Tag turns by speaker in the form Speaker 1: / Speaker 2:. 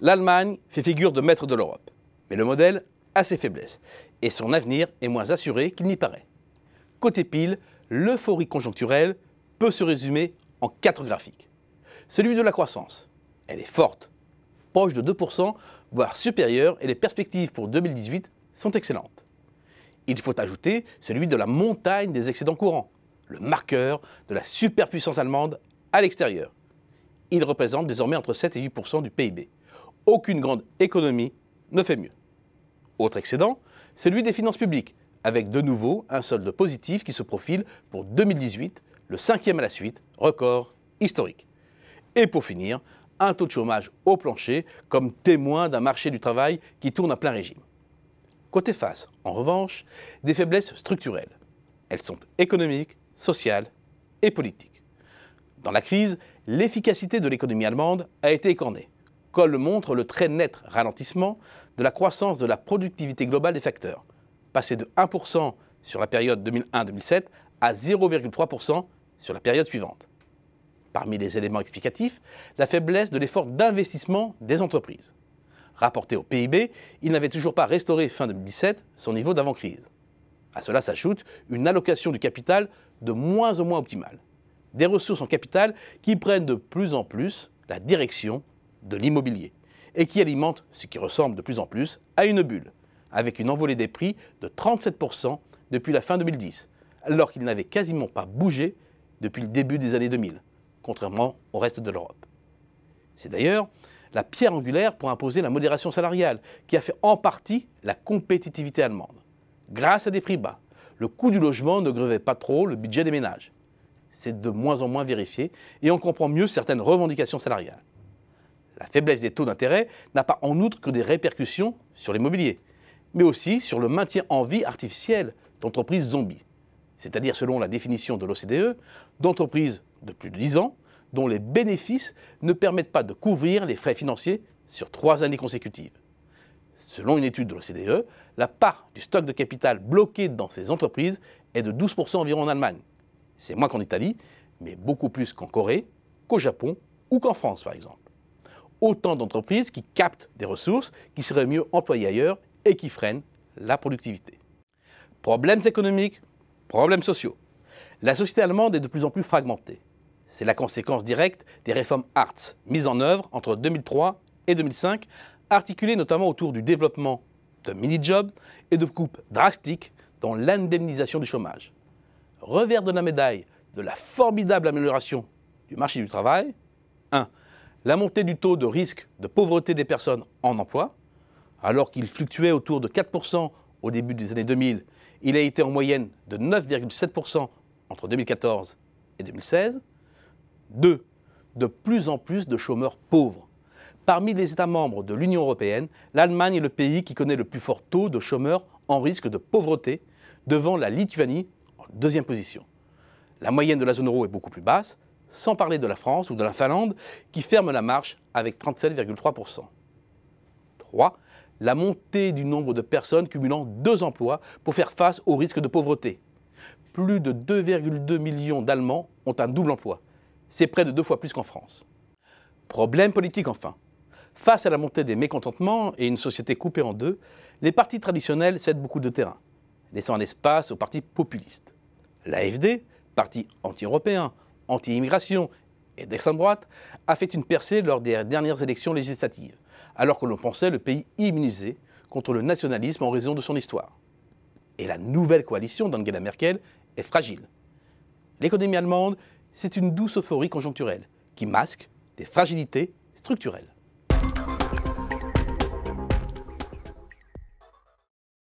Speaker 1: L'Allemagne fait figure de maître de l'Europe, mais le modèle a ses faiblesses et son avenir est moins assuré qu'il n'y paraît. Côté pile, l'euphorie conjoncturelle peut se résumer en 4 graphiques. Celui de la croissance, elle est forte, proche de 2%, voire supérieure, et les perspectives pour 2018 sont excellentes. Il faut ajouter celui de la montagne des excédents courants, le marqueur de la superpuissance allemande à l'extérieur. Il représente désormais entre 7 et 8% du PIB. Aucune grande économie ne fait mieux. Autre excédent, celui des finances publiques, avec de nouveau un solde positif qui se profile pour 2018, le 5e à la suite, record historique. Et pour finir, un taux de chômage au plancher comme témoin d'un marché du travail qui tourne à plein régime. Côté face, en revanche, des faiblesses structurelles. Elles sont économiques, sociales et politiques. Dans la crise, l'efficacité de l'économie allemande a été écornée, comme le montre le très net ralentissement de la croissance de la productivité globale des facteurs, passé de 1% sur la période 2001-2007 à 0,3% sur la période suivante. Parmi les éléments explicatifs, la faiblesse de l'effort d'investissement des entreprises. Rapporté au PIB, il n'avait toujours pas restauré fin 2017 son niveau d'avant-crise. À cela s'ajoute une allocation du capital de moins en moins optimale. Des ressources en capital qui prennent de plus en plus la direction de l'immobilier et qui alimentent ce qui ressemble de plus en plus à une bulle, avec une envolée des prix de 37% depuis la fin 2010, alors qu'ils n'avaient quasiment pas bougé depuis le début des années 2000, contrairement au reste de l'Europe. C'est d'ailleurs la pierre angulaire pour imposer la modération salariale qui a fait en partie la compétitivité allemande. Grâce à des prix bas, le coût du logement ne grevait pas trop le budget des ménages. C'est de moins en moins vérifié et on comprend mieux certaines revendications salariales. La faiblesse des taux d'intérêt n'a pas en outre que des répercussions sur l'immobilier, mais aussi sur le maintien en vie artificiel d'entreprises zombies, c'est-à-dire selon la définition de l'OCDE, d'entreprises de plus de 10 ans dont les bénéfices ne permettent pas de couvrir les frais financiers sur 3 années consécutives. Selon une étude de l'OCDE, la part du stock de capital bloqué dans ces entreprises est de 12% environ en Allemagne. C'est moins qu'en Italie, mais beaucoup plus qu'en Corée, qu'au Japon ou qu'en France par exemple. Autant d'entreprises qui captent des ressources qui seraient mieux employées ailleurs et qui freinent la productivité. Problèmes économiques, problèmes sociaux. La société allemande est de plus en plus fragmentée. C'est la conséquence directe des réformes Hartz mises en œuvre entre 2003 et 2005, articulées notamment autour du développement de mini-jobs et de coupes drastiques dans l'indemnisation du chômage. Revers de la médaille de la formidable amélioration du marché du travail, 1. La montée du taux de risque de pauvreté des personnes en emploi. Alors qu'il fluctuait autour de 4% au début des années 2000, il a été en moyenne de 9,7% entre 2014 et 2016. 2. De plus en plus de chômeurs pauvres. Parmi les États membres de l'Union européenne, l'Allemagne est le pays qui connaît le plus fort taux de chômeurs en risque de pauvreté, devant la Lituanie en 2e position. La moyenne de la zone euro est beaucoup plus basse, sans parler de la France ou de la Finlande, qui ferment la marche avec 37,3%. 3. La montée du nombre de personnes cumulant 2 emplois pour faire face au risque de pauvreté. Plus de 2,2 millions d'Allemands ont un double emploi. C'est près de 2 fois plus qu'en France. Problème politique enfin. Face à la montée des mécontentements et une société coupée en deux, les partis traditionnels cèdent beaucoup de terrain, laissant un espace aux partis populistes. L'AfD, parti anti-européen, anti-immigration et d'extrême droite, a fait une percée lors des dernières élections législatives, alors que l'on pensait le pays immunisé contre le nationalisme en raison de son histoire. Et la nouvelle coalition d'Angela Merkel est fragile. L'économie allemande, c'est une douce euphorie conjoncturelle qui masque des fragilités structurelles.